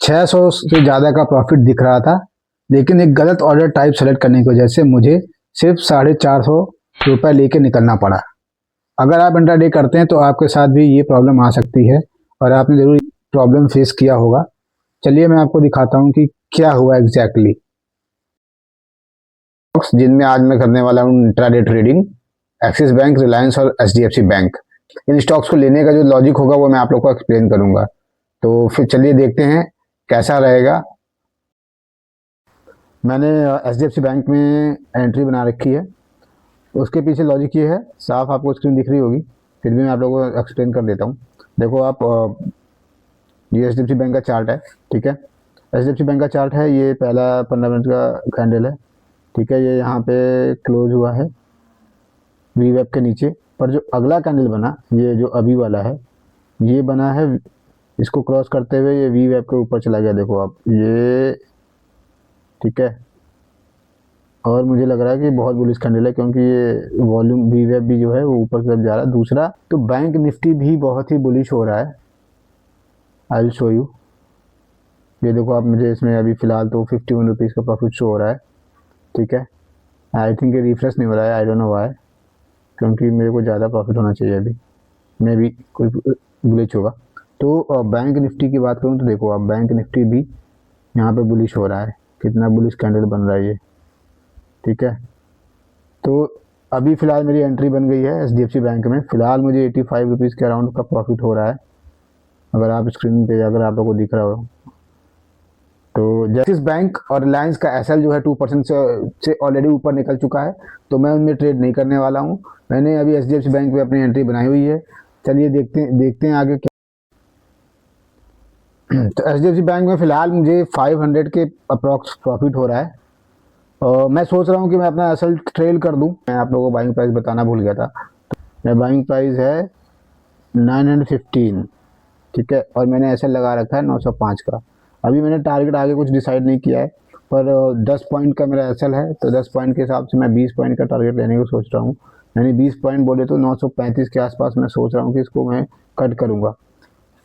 600 से ज़्यादा का प्रॉफिट दिख रहा था, लेकिन एक गलत ऑर्डर टाइप सेलेक्ट करने की वजह से मुझे सिर्फ 450 लेके निकलना पड़ा। अगर आप इंट्राडे करते हैं तो आपके साथ भी ये प्रॉब्लम आ सकती है और आपने ज़रूर प्रॉब्लम फेस किया होगा। चलिए मैं आपको दिखाता हूँ कि क्या हुआ एग्जैक्टली। जिनमें आज मैं करने वाला हूँ intraday trading, axis bank, Reliance और एचडीएफसी बैंक। इन स्टॉक्स को लेने का जो लॉजिक होगा वो मैं आप लोग को एक्सप्लेन करूंगा। तो फिर चलिए देखते हैं कैसा रहेगा। मैंने एचडीएफसी बैंक में एंट्री बना रखी है। उसके पीछे लॉजिक ये है, साफ आपको स्क्रीन दिख रही होगी, फिर भी मैं आप लोगों को एक्सप्लेन कर देता हूँ। देखो आप, ये एचडीएफसी बैंक का चार्ट है, ठीक है। एचडीएफसी बैंक का चार्ट है, ये पहला 15 मिनट का कैंडल है, ठीक है। ये यहाँ पे क्लोज हुआ है वी वेब के नीचे, पर जो अगला कैंडल बना, ये जो अभी वाला है, ये बना है इसको क्रॉस करते हुए, ये वी वेब के ऊपर चला गया, देखो आप ये, ठीक है। और मुझे लग रहा है कि बहुत बुलिश कैंडल है, क्योंकि ये वॉल्यूम वी वेब भी जो है वो ऊपर की तरफ जा रहा है। दूसरा तो बैंक निफ्टी भी बहुत ही बुलिश हो रहा है, आई विल शो यू। ये देखो आप, मुझे इसमें अभी फिलहाल तो 51 रुपीज़ का प्रॉफिट शो हो रहा है, ठीक है। आई थिंक ये रिफ्रेश नहीं हो रहा है, आई डोंट नो व्हाई, क्योंकि मेरे को ज़्यादा प्रॉफिट होना चाहिए अभी, मे भी कोई ग्लिच होगा। तो बैंक निफ्टी की बात करूँ तो देखो आप, बैंक निफ्टी भी यहाँ पे बुलिश हो रहा है, कितना बुलिश कैंडल बन रहा है ये, ठीक है। तो अभी फ़िलहाल मेरी एंट्री बन गई है एचडीएफसी बैंक में। फ़िलहाल मुझे 85 रुपीज़ के अराउंड का प्रॉफिट हो रहा है, अगर आप स्क्रीन पे अगर आप लोगों को दिख रहा हो तो। एक्सिस बैंक और रिलायंस का एसएल जो है 2% से ऑलरेडी ऊपर निकल चुका है, तो मैं उनमें ट्रेड नहीं करने वाला हूँ। मैंने अभी एचडीएफसी बैंक में अपनी एंट्री बनाई हुई है। चलिए देखते हैं आगे क्या। तो एचडीएफसी बैंक में फ़िलहाल मुझे 500 के अप्रॉक्स प्रॉफिट हो रहा है, और मैं सोच रहा हूँ कि मैं अपना एसएल ट्रेल कर दूँ। मैं आप लोगों को बाइंग प्राइस बताना भूल गया था। मेरा बाइंग प्राइस है 915, ठीक है, और मैंने एसएल लगा रखा है 905 का। अभी मैंने टारगेट आगे कुछ डिसाइड नहीं किया है, पर 10 पॉइंट का मेरा एसएल है, तो 10 पॉइंट के हिसाब से मैं 20 पॉइंट का टारगेट लेने को सोच रहा हूँ। मैंने 20 पॉइंट बोले तो 935 के आसपास मैं सोच रहा हूँ कि इसको मैं कट करूँगा।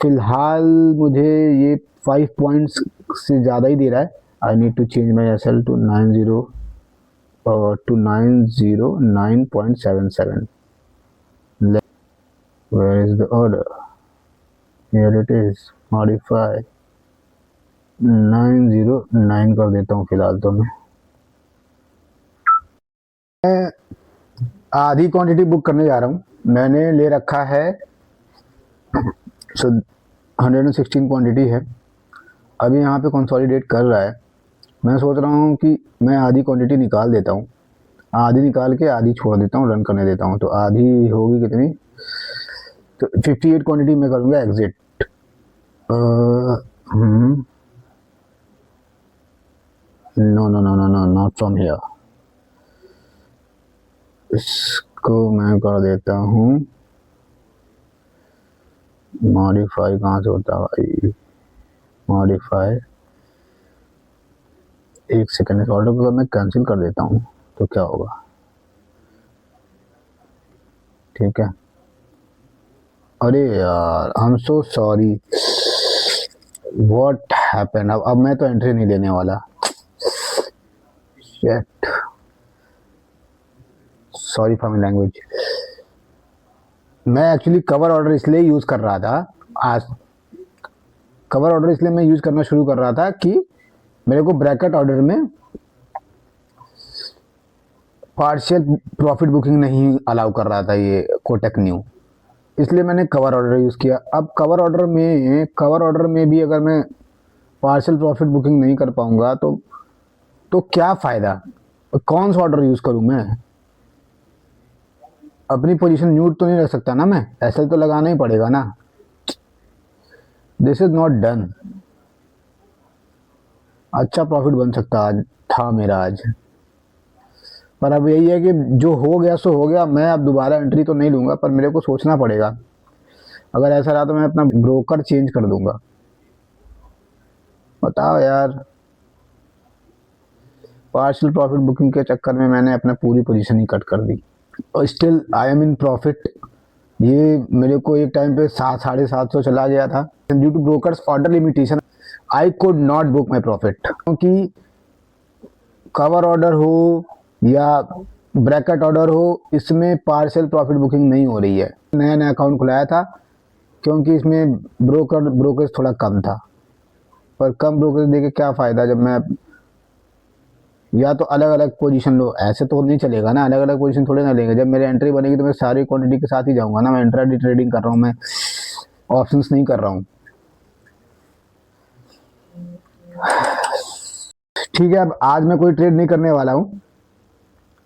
फिलहाल मुझे ये 5 पॉइंट्स से ज़्यादा ही दे रहा है। I need to change my SL to 909.77। Where is the order? Here it is, modify 909 कर देता हूँ फिलहाल। तो मैं आधी क्वांटिटी बुक करने जा रहा हूँ। मैंने ले रखा है 116 क्वांटिटी है। अभी यहाँ पे कंसोलिडेट कर रहा है। मैं सोच रहा हूँ कि मैं आधी क्वांटिटी निकाल देता हूँ, आधी निकाल के आधी छोड़ देता हूँ, रन करने देता हूँ। तो आधी होगी कितनी, तो 58 क्वांटिटी मैं करूँगा exit. No no no no no, not from here. इसको मैं कर देता हूँ मॉडिफाई। कहाँ से होता है भाई मॉडिफाई? एक सेकेंड, इस ऑर्डर को मैं कैंसिल कर देता हूँ तो क्या होगा, ठीक है। अरे यार, I am so sorry, what happened. अब मैं तो एंट्री नहीं लेने वाला, shit, sorry for my language. मैं एक्चुअली कवर ऑर्डर इसलिए यूज़ कर रहा था, आज कवर ऑर्डर इसलिए मैं यूज़ करना शुरू कर रहा था कि मेरे को ब्रैकेट ऑर्डर में पार्शियल प्रॉफिट बुकिंग नहीं अलाउ कर रहा था ये कोटक न्यू, इसलिए मैंने कवर ऑर्डर यूज़ किया। अब कवर ऑर्डर में भी अगर मैं पार्शियल प्रॉफिट बुकिंग नहीं कर पाऊंगा तो क्या फ़ायदा, कौन सा ऑर्डर यूज़ करूं मैं? अपनी पोजीशन म्यूट तो नहीं रख सकता ना मैं, ऐसा तो लगाना ही पड़ेगा ना। This is not done. अच्छा प्रॉफिट बन सकता आज था मेरा आज, पर अब यही है कि जो हो गया सो हो गया। मैं अब दोबारा एंट्री तो नहीं लूँगा, पर मेरे को सोचना पड़ेगा। अगर ऐसा रहा तो मैं अपना ब्रोकर चेंज कर दूंगा। बताओ यार, पार्शियल प्रॉफिट बुकिंग के चक्कर में मैंने अपना पूरी पोजीशन ही कट कर दी, और still I am in profit. ये मेरे को एक टाइम पे 700-750 चला गया था due to brokers order limitation. I could not book my profit, क्योंकि कवर ऑर्डर हो या ब्रैकेट ऑर्डर हो, इसमें पार्शियल प्रॉफिट बुकिंग नहीं हो रही है। नया नया अकाउंट खुलाया था, क्योंकि इसमें ब्रोकरेज थोड़ा कम था, पर कम ब्रोकरेज देके क्या फ़ायदा जब मैं, या तो अलग अलग पोजीशन लो, ऐसे तो नहीं चलेगा ना, अलग अलग पोजीशन थोड़े ना लेंगे। जब मेरी एंट्री बनेगी तो मैं सारी क्वांटिटी के साथ ही जाऊंगा ना, मैं इंट्राडे ट्रेडिंग कर रहा हूँ, मैं ऑप्शंस नहीं कर रहा हूँ। ठीक है, अब आज मैं कोई ट्रेड नहीं करने वाला हूँ,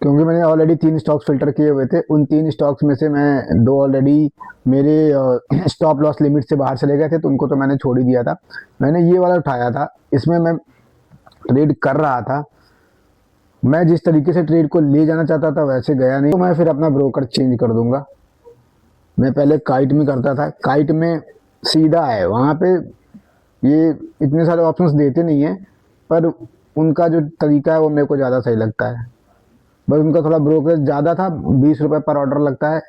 क्योंकि मैंने ऑलरेडी 3 स्टॉक्स फिल्टर किए हुए थे। उन 3 स्टॉक्स में से मैं 2 ऑलरेडी मेरे स्टॉप लॉस लिमिट से बाहर चले गए थे, तो उनको तो मैंने छोड़ ही दिया था। मैंने ये वाला उठाया था, इसमें मैं ट्रेड कर रहा था। मैं जिस तरीके से ट्रेड को ले जाना चाहता था वैसे गया नहीं, तो मैं फिर अपना ब्रोकर चेंज कर दूंगा। मैं पहले काइट में करता था, काइट में सीधा है, वहाँ पे ये इतने सारे ऑप्शंस देते नहीं है, पर उनका जो तरीका है वो मेरे को ज़्यादा सही लगता है। बस उनका थोड़ा ब्रोकरेज ज़्यादा था, 20 रुपये पर ऑर्डर लगता है,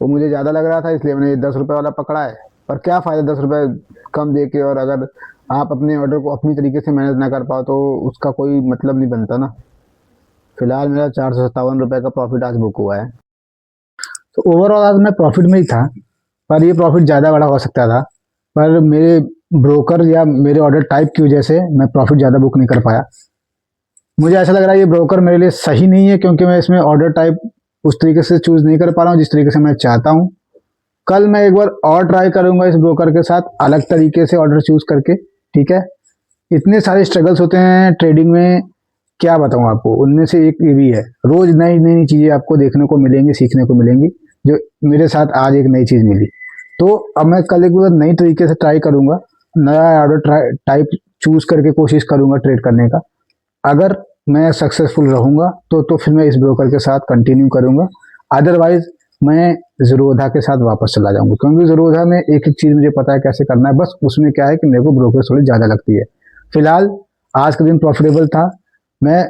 वो मुझे ज़्यादा लग रहा था, इसलिए मैंने 10 रुपये वाला पकड़ा है। पर क्या फ़ायदा 10 रुपये कम दे के, और अगर आप अपने ऑर्डर को अपनी तरीके से मैनेज ना कर पाओ तो उसका कोई मतलब नहीं बनता ना। फिलहाल मेरा 457 रुपये का प्रॉफिट आज बुक हुआ है। तो ओवरऑल आज मैं प्रॉफिट में ही था, पर ये प्रॉफिट ज़्यादा बड़ा हो सकता था, पर मेरे ब्रोकर या मेरे ऑर्डर टाइप की वजह से मैं प्रॉफिट ज़्यादा बुक नहीं कर पाया। मुझे ऐसा लग रहा है ये ब्रोकर मेरे लिए सही नहीं है, क्योंकि मैं इसमें ऑर्डर टाइप उस तरीके से चूज़ नहीं कर पा रहा हूँ जिस तरीके से मैं चाहता हूँ। कल मैं एक बार और ट्राई करूँगा इस ब्रोकर के साथ, अलग तरीके से ऑर्डर चूज़ करके। ठीक है, इतने सारे स्ट्रगल्स होते हैं ट्रेडिंग में, क्या बताऊँ आपको। उनमें से एक ये भी है, रोज़ नई नई चीज़ें आपको देखने को मिलेंगी, सीखने को मिलेंगी, जो मेरे साथ आज एक नई चीज़ मिली। तो अब मैं कल एक बार नई तरीके से ट्राई करूँगा, नया ऑर्डर टाइप चूज़ करके कोशिश करूँगा ट्रेड करने का। अगर मैं सक्सेसफुल रहूँगा तो फिर मैं इस ब्रोकर के साथ कंटिन्यू करूँगा, अदरवाइज मैं ज़ीरोधा के साथ वापस चला जाऊँगा, क्योंकि ज़ीरोधा में एक एक चीज़ मुझे पता है कैसे करना है। बस उसमें क्या है कि मेरे को ब्रोकर थोड़ी ज़्यादा लगती है। फिलहाल आज का दिन प्रॉफिटेबल था, मैं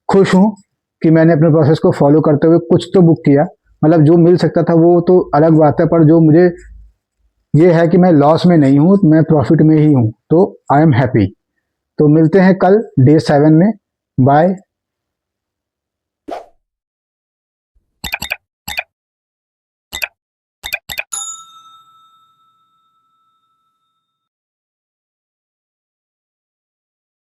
खुश हूँ कि मैंने अपने प्रोसेस को फॉलो करते हुए कुछ तो बुक किया। मतलब जो मिल सकता था वो तो अलग बात है, पर जो मुझे ये है कि मैं लॉस में नहीं हूँ, मैं प्रॉफिट में ही हूँ, तो आई एम हैप्पी। तो मिलते हैं कल डे 7 में। बाय।